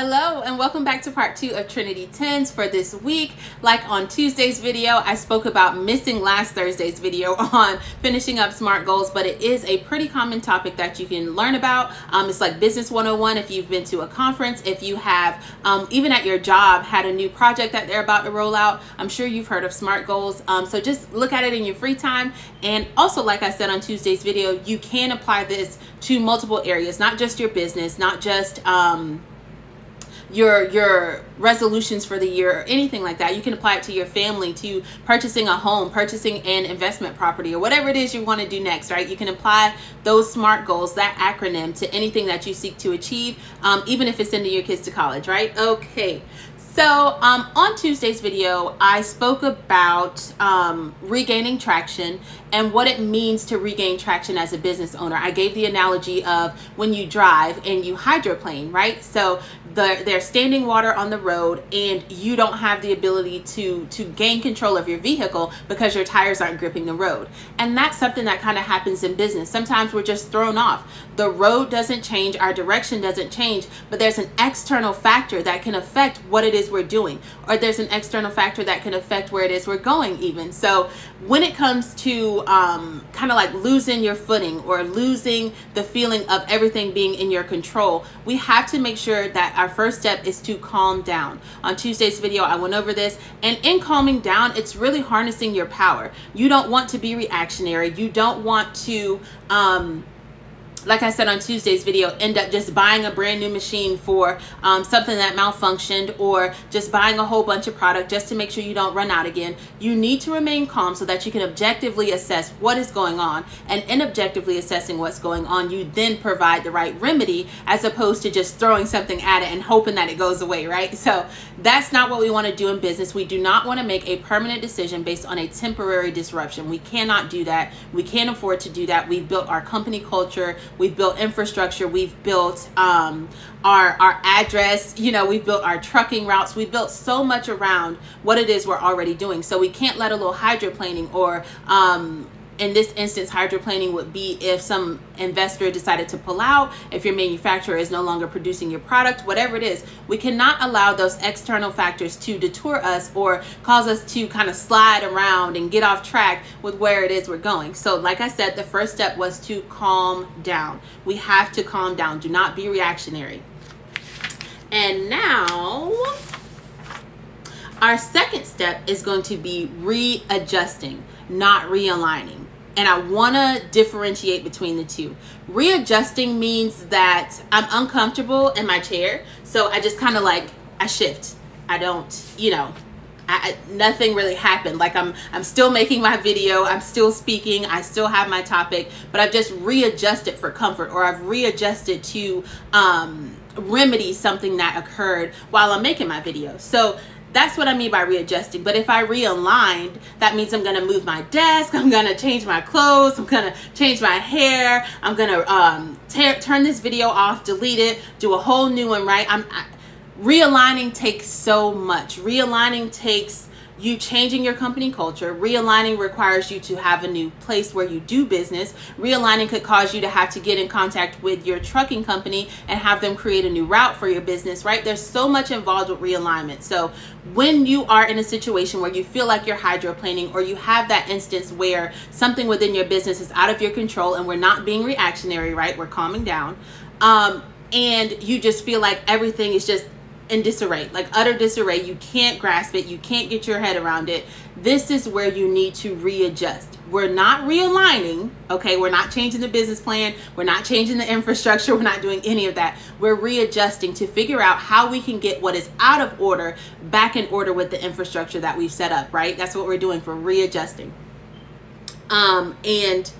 Hello and welcome back to part 2 of Trinity Tens for this week. Like on Tuesday's video, I spoke about missing last Thursday's video on finishing up SMART goals, but it is a pretty common topic that you can learn about. It's like Business 101 if you've been to a conference, if you have even at your job had a new project that they're about to roll out. I'm sure you've heard of SMART goals. So just look at it in your free time. And also, like I said on Tuesday's video, you can apply this to multiple areas, not just your business, not just your resolutions for the year or anything like that. You can apply it to your family, to purchasing a home, purchasing an investment property, or whatever it is you want to do next, right? You can apply those SMART goals, that acronym, to anything that you seek to achieve, even if it's sending your kids to college, right? Okay. So on Tuesday's video, I spoke about regaining traction and what it means to regain traction as a business owner. I gave the analogy of when you drive and you hydroplane, right? So there's standing water on the road and you don't have the ability to gain control of your vehicle because your tires aren't gripping the road. And that's something that kind of happens in business. Sometimes we're just thrown off. The road doesn't change, our direction doesn't change, but there's an external factor that can affect what it is we're doing, or there's an external factor that can affect where it is we're going even. So when it comes to kind of like losing your footing or losing the feeling of everything being in your control, we have to make sure that our first step is to calm down. On Tuesday's video, I went over this, and in calming down, it's really harnessing your power. You don't want to be reactionary. You don't want to like I said on Tuesday's video, end up just buying a brand new machine for something that malfunctioned, or just buying a whole bunch of product just to make sure you don't run out again. You need to remain calm so that you can objectively assess what is going on, and in objectively assessing what's going on, you then provide the right remedy, as opposed to just throwing something at it and hoping that it goes away, right? So that's not what we want to do in business. We do not want to make a permanent decision based on a temporary disruption. We cannot do that. We can't afford to do that. We've built our company culture. We've built infrastructure. We've built our address. We've built our trucking routes. We've built so much around what it is we're already doing. So we can't let a little hydroplaning, or in this instance, hydroplaning would be if some investor decided to pull out, if your manufacturer is no longer producing your product, whatever it is. We cannot allow those external factors to detour us or cause us to kind of slide around and get off track with where it is we're going. So like I said, the first step was to calm down. We have to calm down. Do not be reactionary. And now, our second step is going to be readjusting, not realigning. And I want to differentiate between the two. Readjusting means that I'm uncomfortable in my chair, so I just kind of I shift. I don't, nothing really happened. Like I'm still making my video, I'm still speaking, I still have my topic, but I've just readjusted for comfort, or I've readjusted to remedy something that occurred while I'm making my video. So that's what I mean by readjusting. But if I realigned, that means I'm going to move my desk, I'm going to change my clothes, I'm going to change my hair, I'm going to turn this video off, delete it, do a whole new one, right? Realigning takes so much. Realigning takes you changing your company culture. Realigning requires you to have a new place where you do business. Realigning could cause you to have to get in contact with your trucking company and have them create a new route for your business, right? There's so much involved with realignment. So when you are in a situation where you feel like you're hydroplaning, or you have that instance where something within your business is out of your control and we're not being reactionary, right? We're calming down. And you just feel like everything is just in disarray, like utter disarray. You can't grasp it. You can't get your head around it. This is where you need to readjust. We're not realigning, okay? We're not changing the business plan. We're not changing the infrastructure. We're not doing any of that. We're readjusting to figure out how we can get what is out of order back in order with the infrastructure that we've set up, right? That's what we're doing for readjusting. And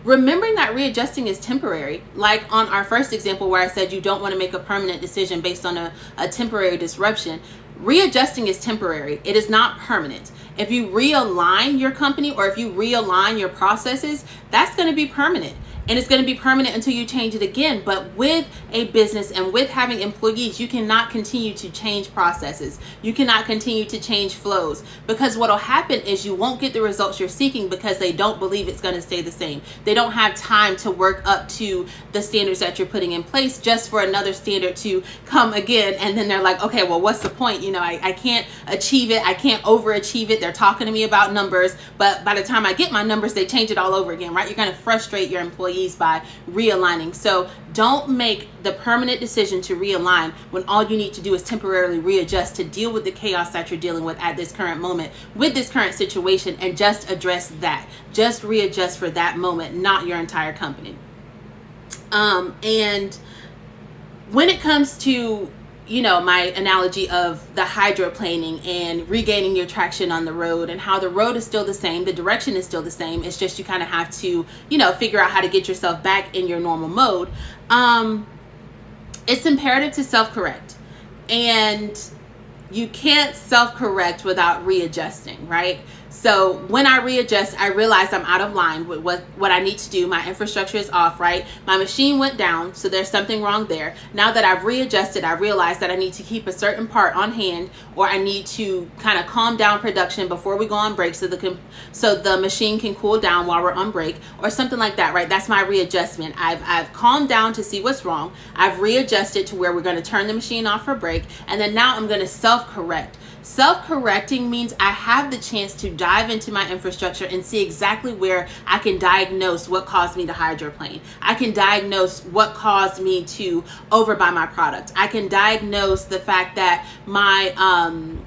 remembering that readjusting is temporary. Like on our first example where I said you don't want to make a permanent decision based on a temporary disruption. Readjusting is temporary. It is not permanent. If you realign your company, or if you realign your processes, that's going to be permanent. and it's going to be permanent until you change it again. But with a business and with having employees, you cannot continue to change processes. You cannot continue to change flows, because what will happen is you won't get the results you're seeking because they don't believe it's going to stay the same. They don't have time to work up to the standards that you're putting in place just for another standard to come again. And then they're like, okay, well, what's the point? You know, I can't achieve it. I can't overachieve it. They're talking to me about numbers, but by the time I get my numbers, they change it all over again, right? You're going to frustrate your employees by realigning. So don't make the permanent decision to realign when all you need to do is temporarily readjust to deal with the chaos that you're dealing with at this current moment, with this current situation, and just address that. Just readjust for that moment, not your entire company. And when it comes to, you know, my analogy of the hydroplaning and regaining your traction on the road, and how the road is still the same, the direction is still the same. It's just you kind of have to, you know, figure out how to get yourself back in your normal mode. It's imperative to self-correct, and you can't self-correct without readjusting, right? So when I readjust, I realize I'm out of line with what I need to do. My infrastructure is off, right? My machine went down, so there's something wrong there. Now that I've readjusted, I realize that I need to keep a certain part on hand, or I need to kind of calm down production before we go on break so the machine can cool down while we're on break, or something like that, right? That's my readjustment. I've calmed down to see what's wrong. I've readjusted to where we're going to turn the machine off for break, and then now I'm going to self-correct. Self-correcting means I have the chance to dive into my infrastructure and see exactly where I can diagnose what caused me to hydroplane. I can diagnose what caused me to overbuy my product. I can diagnose the fact that my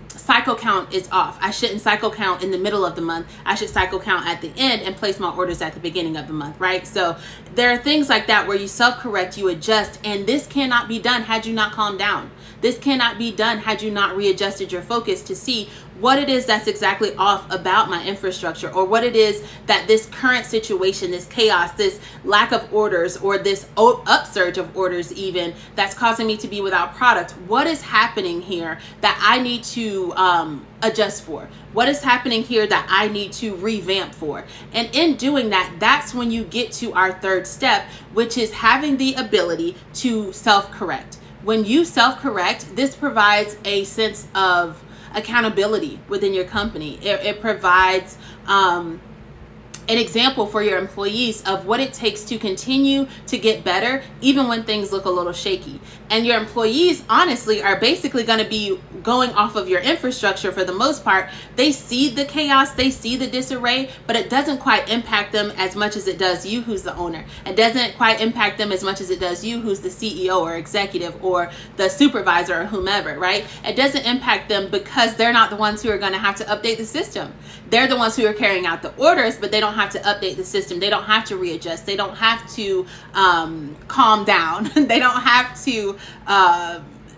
cycle count is off. I shouldn't cycle count in the middle of the month. I should cycle count at the end and place my orders at the beginning of the month, right? So there are things like that where you self-correct, you adjust, and this cannot be done had you not calmed down. This cannot be done had you not readjusted your focus to see what it is that's exactly off about my infrastructure, or what it is that this current situation, this chaos, this lack of orders, or this upsurge of orders even, that's causing me to be without product. What is happening here that I need to adjust for? What is happening here that I need to revamp for? And in doing that, that's when you get to our third step, which is having the ability to self-correct. When you self-correct, this provides a sense of accountability within your company. It provides an example for your employees of what it takes to continue to get better, even when things look a little shaky. And your employees, honestly, are basically going to be going off of your infrastructure for the most part. They see the chaos, they see the disarray, but it doesn't quite impact them as much as it does you, who's the owner. It doesn't quite impact them as much as it does you, who's the CEO or executive or the supervisor or whomever, right? It doesn't impact them because they're not the ones who are going to have to update the system. They're the ones who are carrying out the orders, but they don't have to update the system. They don't have to readjust. They don't have to calm down. They don't have to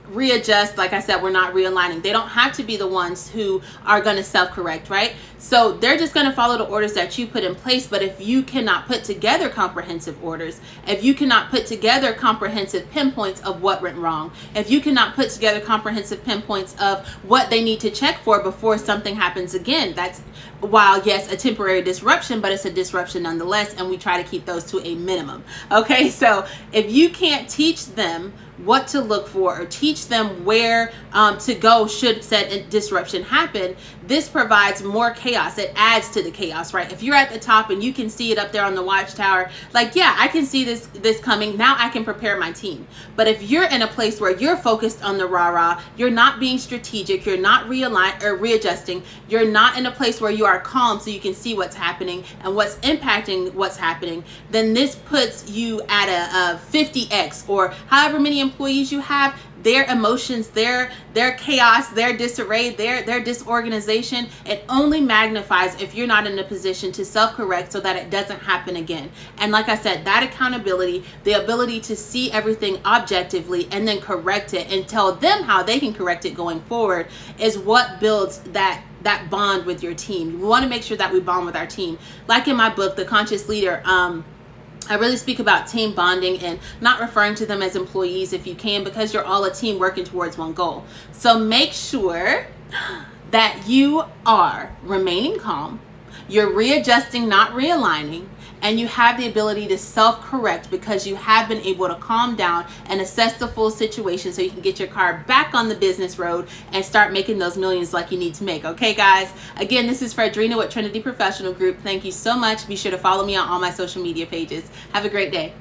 readjust. Like I said, we're not realigning. They don't have to be the ones who are going to self-correct, right? So they're just going to follow the orders that you put in place. But if you cannot put together comprehensive orders, if you cannot put together comprehensive pinpoints of what went wrong, if you cannot put together comprehensive pinpoints of what they need to check for before something happens again, that's, while yes, a temporary disruption, but it's a disruption nonetheless, and we try to keep those to a minimum. Okay, so if you can't teach them what to look for or teach them where to go should said disruption happen, this provides more chaos. It adds to the chaos, right? If you're at the top and you can see it up there on the watchtower, like, yeah, I can see this coming. Now I can prepare my team. But if you're in a place where you're focused on the rah-rah, you're not being strategic, you're not realigning or readjusting, you're not in a place where you are calm so you can see what's happening and what's impacting what's happening, then this puts you at a 50x, or however many employees you have, their emotions, their chaos, their disarray, their disorganization, it only magnifies if you're not in a position to self-correct so that it doesn't happen again. And like I said, that accountability, the ability to see everything objectively and then correct it and tell them how they can correct it going forward, is what builds that bond with your team. We want to make sure that we bond with our team. Like in my book, The Conscious Leader, I really speak about team bonding and not referring to them as employees if you can, because you're all a team working towards one goal. So make sure that you are remaining calm, you're readjusting, not realigning, and you have the ability to self-correct because you have been able to calm down and assess the full situation so you can get your car back on the business road and start making those millions like you need to make. Okay, guys? Again, this is Fredrina with Trinity Professional Group. Thank you so much. Be sure to follow me on all my social media pages. Have a great day.